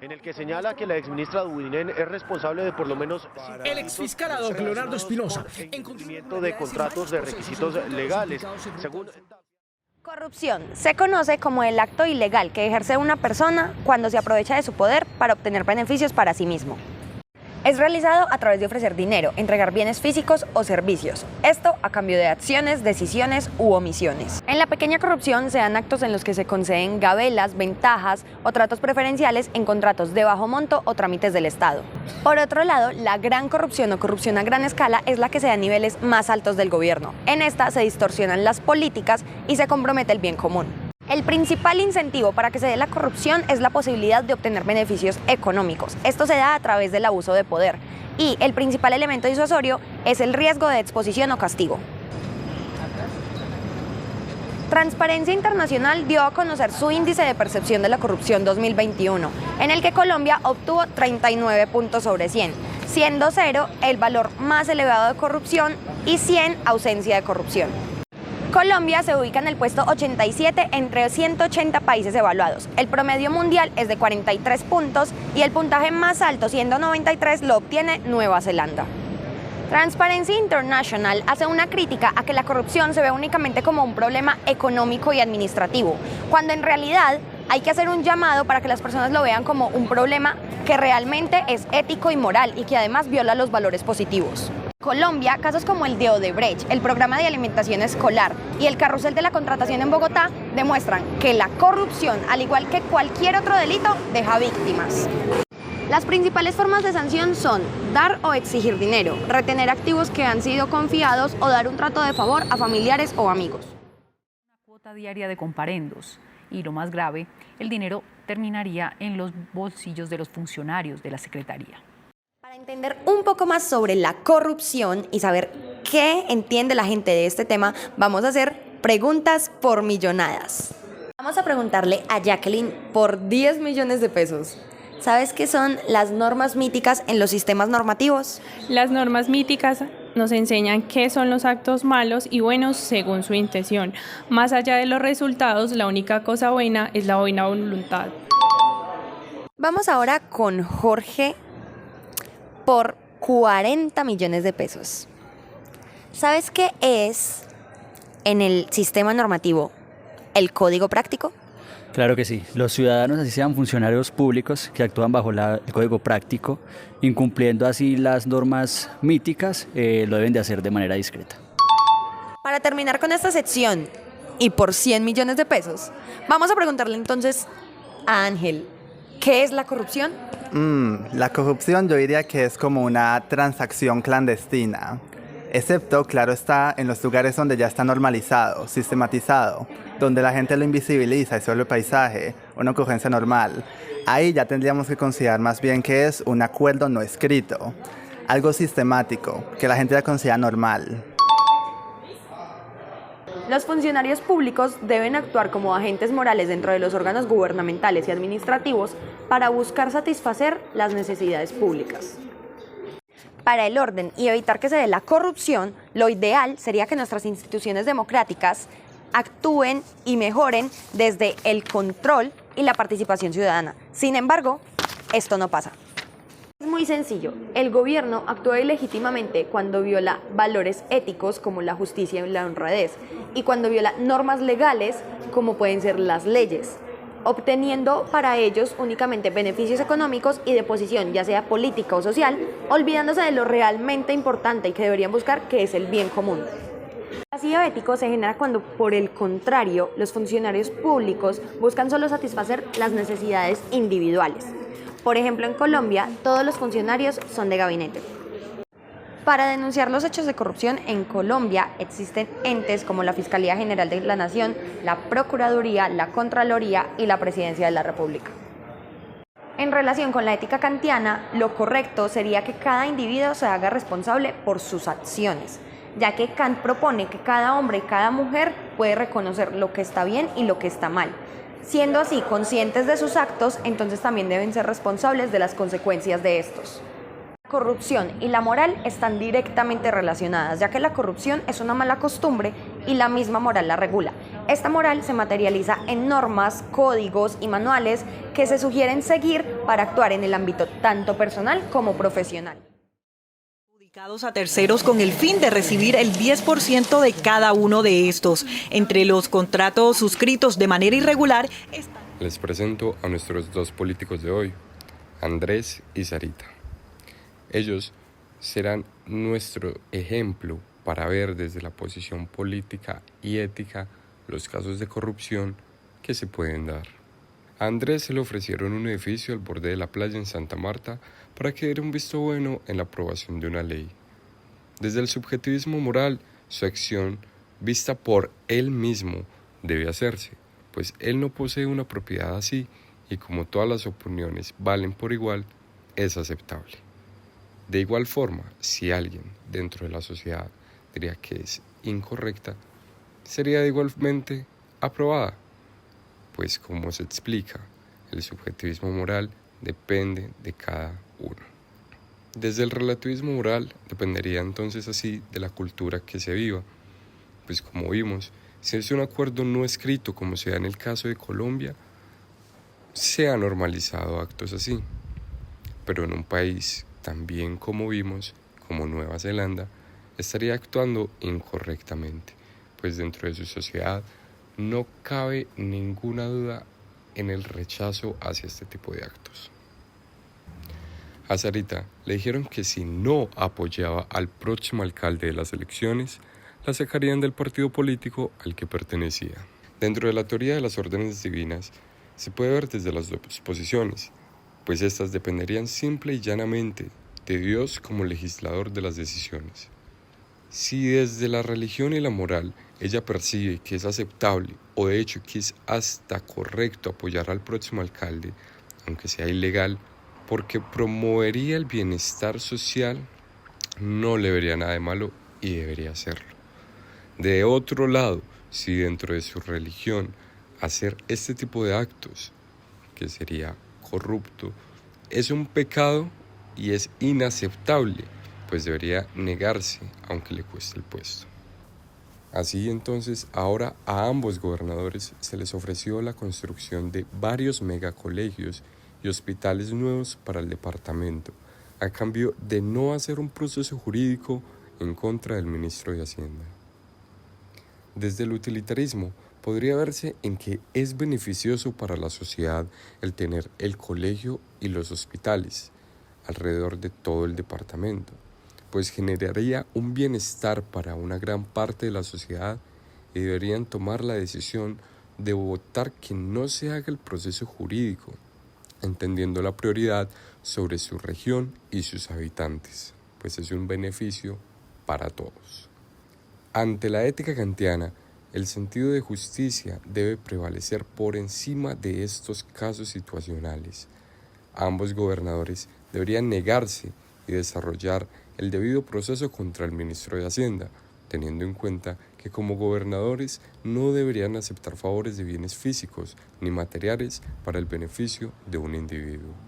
en el que señala que la exministra Dubinén es responsable de por lo menos el exfiscal ad hoc Leonardo Espinosa en cumplimiento de contratos de requisitos legales. Según Corrupción se conoce como el acto ilegal que ejerce una persona cuando se aprovecha de su poder para obtener beneficios para sí mismo. Es realizado a través de ofrecer dinero, entregar bienes físicos o servicios, esto a cambio de acciones, decisiones u omisiones. En la pequeña corrupción se dan actos en los que se conceden gabelas, ventajas o tratos preferenciales en contratos de bajo monto o trámites del Estado. Por otro lado, la gran corrupción o corrupción a gran escala es la que se da a niveles más altos del gobierno. En esta se distorsionan las políticas y se compromete el bien común. El principal incentivo para que se dé la corrupción es la posibilidad de obtener beneficios económicos. Esto se da a través del abuso de poder y el principal elemento disuasorio es el riesgo de exposición o castigo. Transparencia Internacional dio a conocer su índice de percepción de la corrupción 2021, en el que Colombia obtuvo 39 puntos sobre 100, siendo 0 el valor más elevado de corrupción y 100 ausencia de corrupción. Colombia se ubica en el puesto 87 entre 180 países evaluados. El promedio mundial es de 43 puntos y el puntaje más alto, siendo 93, lo obtiene Nueva Zelanda. Transparency International hace una crítica a que la corrupción se ve únicamente como un problema económico y administrativo, cuando en realidad hay que hacer un llamado para que las personas lo vean como un problema que realmente es ético y moral y que además viola los valores positivos. Colombia, casos como el de Odebrecht, el programa de alimentación escolar y el carrusel de la contratación en Bogotá demuestran que la corrupción, al igual que cualquier otro delito, deja víctimas. Las principales formas de sanción son dar o exigir dinero, retener activos que han sido confiados o dar un trato de favor a familiares o amigos. Una cuota diaria de comparendos y, lo más grave, el dinero terminaría en los bolsillos de los funcionarios de la Secretaría. Para entender un poco más sobre la corrupción y saber qué entiende la gente de este tema, vamos a hacer preguntas por millonadas. Vamos a preguntarle a Jacqueline por 10 millones de pesos. ¿Sabes qué son las normas míticas en los sistemas normativos? Las normas míticas nos enseñan qué son los actos malos y buenos según su intención. Más allá de los resultados, la única cosa buena es la buena voluntad. Vamos ahora con Jorge por 40 millones de pesos. ¿Sabes qué es en el sistema normativo el código práctico? Claro que sí. Los ciudadanos, así sean funcionarios públicos que actúan bajo el código práctico, incumpliendo así las normas míticas, lo deben de hacer de manera discreta. Para terminar con esta sección y por 100 millones de pesos, vamos a preguntarle entonces a Ángel, ¿qué es la corrupción? La corrupción yo diría que es como una transacción clandestina, excepto, claro está, en los lugares donde ya está normalizado, sistematizado, donde la gente lo invisibiliza y solo el paisaje, una ocurrencia normal. Ahí ya tendríamos que considerar más bien que es un acuerdo no escrito, algo sistemático, que la gente ya considera normal. Los funcionarios públicos deben actuar como agentes morales dentro de los órganos gubernamentales y administrativos para buscar satisfacer las necesidades públicas. Para el orden y evitar que se dé la corrupción, lo ideal sería que nuestras instituciones democráticas actúen y mejoren desde el control y la participación ciudadana. Sin embargo, esto no pasa. Es muy sencillo. El gobierno actúa ilegítimamente cuando viola valores éticos como la justicia y la honradez y cuando viola normas legales como pueden ser las leyes, obteniendo para ellos únicamente beneficios económicos y de posición, ya sea política o social, olvidándose de lo realmente importante y que deberían buscar, que es el bien común. El vacío ético se genera cuando, por el contrario, los funcionarios públicos buscan solo satisfacer las necesidades individuales. Por ejemplo, en Colombia, todos los funcionarios son de gabinete. Para denunciar los hechos de corrupción en Colombia existen entes como la Fiscalía General de la Nación, la Procuraduría, la Contraloría y la Presidencia de la República. En relación con la ética kantiana, lo correcto sería que cada individuo se haga responsable por sus acciones, ya que Kant propone que cada hombre y cada mujer puede reconocer lo que está bien y lo que está mal. Siendo así conscientes de sus actos, entonces también deben ser responsables de las consecuencias de estos. La corrupción y la moral están directamente relacionadas, ya que la corrupción es una mala costumbre y la misma moral la regula. Esta moral se materializa en normas, códigos y manuales que se sugieren seguir para actuar en el ámbito tanto personal como profesional. A terceros con el fin de recibir el 10% de cada uno de estos. Entre los contratos suscritos de manera irregular Les presento a nuestros dos políticos de hoy, Andrés y Sarita. Ellos serán nuestro ejemplo para ver desde la posición política y ética los casos de corrupción que se pueden dar. A Andrés se le ofrecieron un edificio al borde de la playa en Santa Marta para que diera un visto bueno en la aprobación de una ley. Desde el subjetivismo moral, su acción, vista por él mismo, debe hacerse, pues él no posee una propiedad así y como todas las opiniones valen por igual, es aceptable. De igual forma, si alguien dentro de la sociedad diría que es incorrecta, sería igualmente aprobada, pues como se explica, el subjetivismo moral depende de cada uno. Desde el relativismo moral dependería entonces así de la cultura que se viva, pues como vimos, si es un acuerdo no escrito como se da en el caso de Colombia, se han normalizado actos así, pero en un país también como vimos, como Nueva Zelanda, estaría actuando incorrectamente, pues dentro de su sociedad no cabe ninguna duda en el rechazo hacia este tipo de actos. A Sarita le dijeron que si no apoyaba al próximo alcalde de las elecciones, la sacarían del partido político al que pertenecía. Dentro de la teoría de las órdenes divinas, se puede ver desde las dos posiciones, pues estas dependerían simple y llanamente de Dios como legislador de las decisiones. Si desde la religión y la moral ella percibe que es aceptable o de hecho que es hasta correcto apoyar al próximo alcalde, aunque sea ilegal, porque promovería el bienestar social, no le vería nada de malo y debería hacerlo. De otro lado, si dentro de su religión hacer este tipo de actos, que sería corrupto, es un pecado y es inaceptable, pues debería negarse aunque le cueste el puesto. Así entonces, ahora a ambos gobernadores se les ofreció la construcción de varios megacolegios y hospitales nuevos para el departamento, a cambio de no hacer un proceso jurídico en contra del ministro de Hacienda. Desde el utilitarismo, podría verse en que es beneficioso para la sociedad el tener el colegio y los hospitales alrededor de todo el departamento, pues generaría un bienestar para una gran parte de la sociedad y deberían tomar la decisión de votar que no se haga el proceso jurídico, entendiendo la prioridad sobre su región y sus habitantes, pues es un beneficio para todos. Ante la ética kantiana, el sentido de justicia debe prevalecer por encima de estos casos situacionales. Ambos gobernadores deberían negarse y desarrollar el debido proceso contra el ministro de Hacienda, teniendo en cuenta que como gobernadores no deberían aceptar favores de bienes físicos ni materiales para el beneficio de un individuo.